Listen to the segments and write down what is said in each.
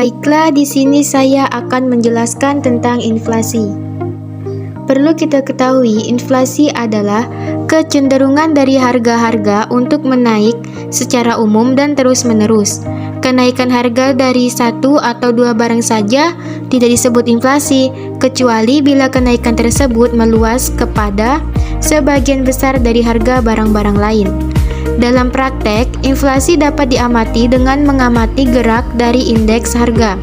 Baiklah, di sini saya akan menjelaskan tentang inflasi. Perlu kita ketahui, inflasi adalah kecenderungan dari harga-harga untuk menaik secara umum dan terus-menerus. Kenaikan harga dari satu atau dua barang saja tidak disebut inflasi, kecuali bila kenaikan tersebut meluas kepada sebagian besar dari harga barang-barang lain. Dalam praktek, inflasi dapat diamati dengan mengamati gerak dari indeks harga.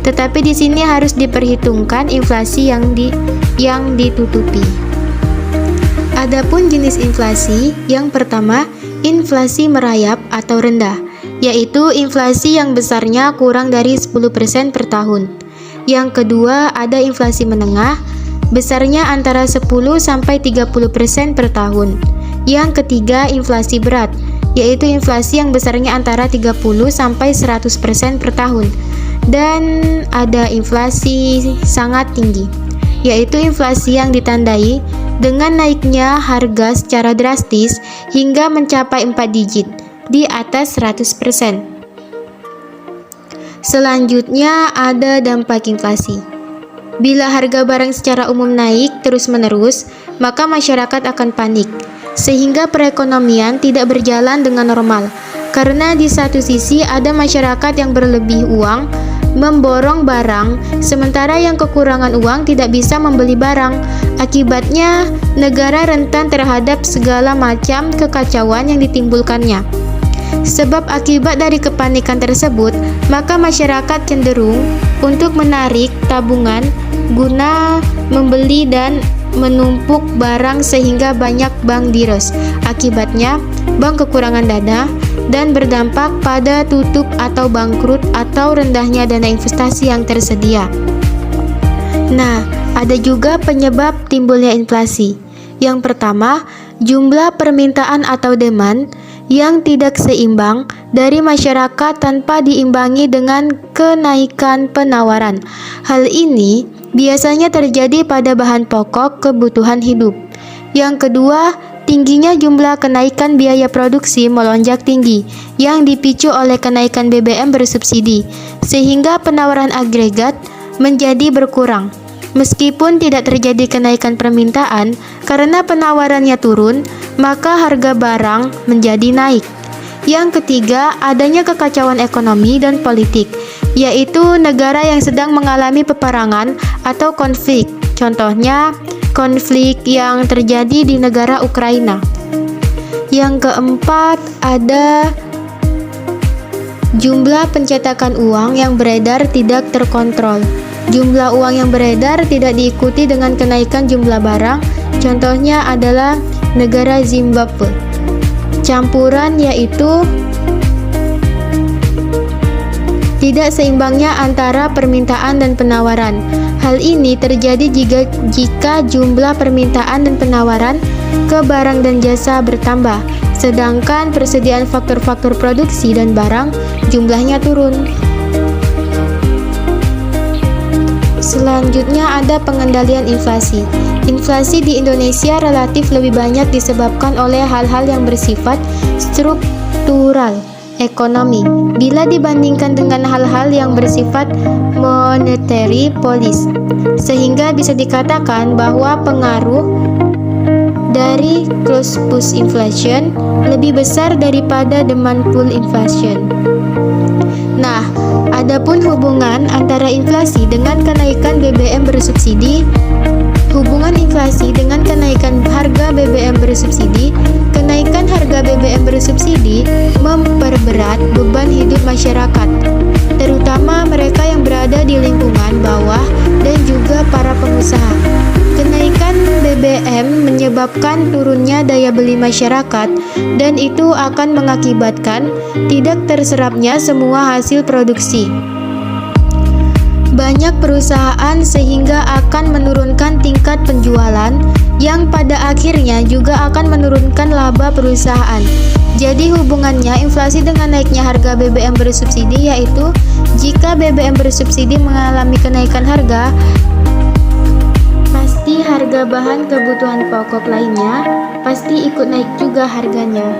Tetapi di sini harus diperhitungkan inflasi yang ditutupi. Adapun jenis inflasi, yang pertama, inflasi merayap atau rendah, yaitu inflasi yang besarnya kurang dari 10% per tahun. Yang kedua, ada inflasi menengah, besarnya antara 10-30% per tahun. Yang ketiga, inflasi berat, yaitu inflasi yang besarnya antara 30-100% per tahun. Dan ada inflasi sangat tinggi, yaitu inflasi yang ditandai dengan naiknya harga secara drastis hingga mencapai 4 digit, di atas 100%. Selanjutnya ada dampak inflasi. Bila harga barang secara umum naik terus-menerus, maka masyarakat akan panik, sehingga perekonomian tidak berjalan dengan normal. Karena di satu sisi ada masyarakat yang berlebih uang memborong barang, sementara yang kekurangan uang tidak bisa membeli barang. Akibatnya, negara rentan terhadap segala macam kekacauan yang ditimbulkannya. Sebab akibat dari kepanikan tersebut, maka masyarakat cenderung untuk menarik tabungan guna membeli dan menumpuk barang sehingga banyak bank diros. Akibatnya, bank kekurangan dana dan berdampak pada tutup atau bangkrut atau rendahnya dana investasi yang tersedia. Nah, ada juga penyebab timbulnya inflasi. Yang pertama, jumlah permintaan atau demand yang tidak seimbang dari masyarakat tanpa diimbangi dengan kenaikan penawaran. Hal ini biasanya terjadi pada bahan pokok kebutuhan hidup. Yang kedua, tingginya jumlah kenaikan biaya produksi melonjak tinggi yang dipicu oleh kenaikan BBM bersubsidi, sehingga penawaran agregat menjadi berkurang. Meskipun tidak terjadi kenaikan permintaan karena penawarannya turun, maka harga barang menjadi naik. Yang ketiga, adanya kekacauan ekonomi dan politik, yaitu negara yang sedang mengalami peperangan atau konflik. Contohnya, konflik yang terjadi di negara Ukraina. Yang keempat, ada jumlah pencetakan uang yang beredar tidak terkontrol. Jumlah uang yang beredar tidak diikuti dengan kenaikan jumlah barang. Contohnya adalah negara Zimbabwe. Campuran yaitu tidak seimbangnya antara permintaan dan penawaran. Hal ini terjadi jika jumlah permintaan dan penawaran ke barang dan jasa bertambah, sedangkan persediaan faktor-faktor produksi dan barang jumlahnya turun. Selanjutnya ada pengendalian inflasi. Inflasi di Indonesia relatif lebih banyak disebabkan oleh hal-hal yang bersifat struktural ekonomi bila dibandingkan dengan hal-hal yang bersifat monetary policy, sehingga bisa dikatakan bahwa pengaruh dari cost push inflation lebih besar daripada demand pull inflation. Nah, adapun hubungan antara inflasi dengan kenaikan BBM bersubsidi. Hubungan inflasi dengan kenaikan harga BBM bersubsidi. Kenaikan harga BBM bersubsidi memperberat beban hidup masyarakat, terutama mereka yang berada di lingkungan bawah dan juga para pengusaha. Kenaikan BBM menyebabkan turunnya daya beli masyarakat, dan itu akan mengakibatkan tidak terserapnya semua hasil produksi banyak perusahaan, sehingga akan menurunkan tingkat penjualan yang pada akhirnya juga akan menurunkan laba perusahaan. Jadi hubungannya inflasi dengan naiknya harga BBM bersubsidi, yaitu jika BBM bersubsidi mengalami kenaikan harga, pasti harga bahan kebutuhan pokok lainnya pasti ikut naik juga harganya.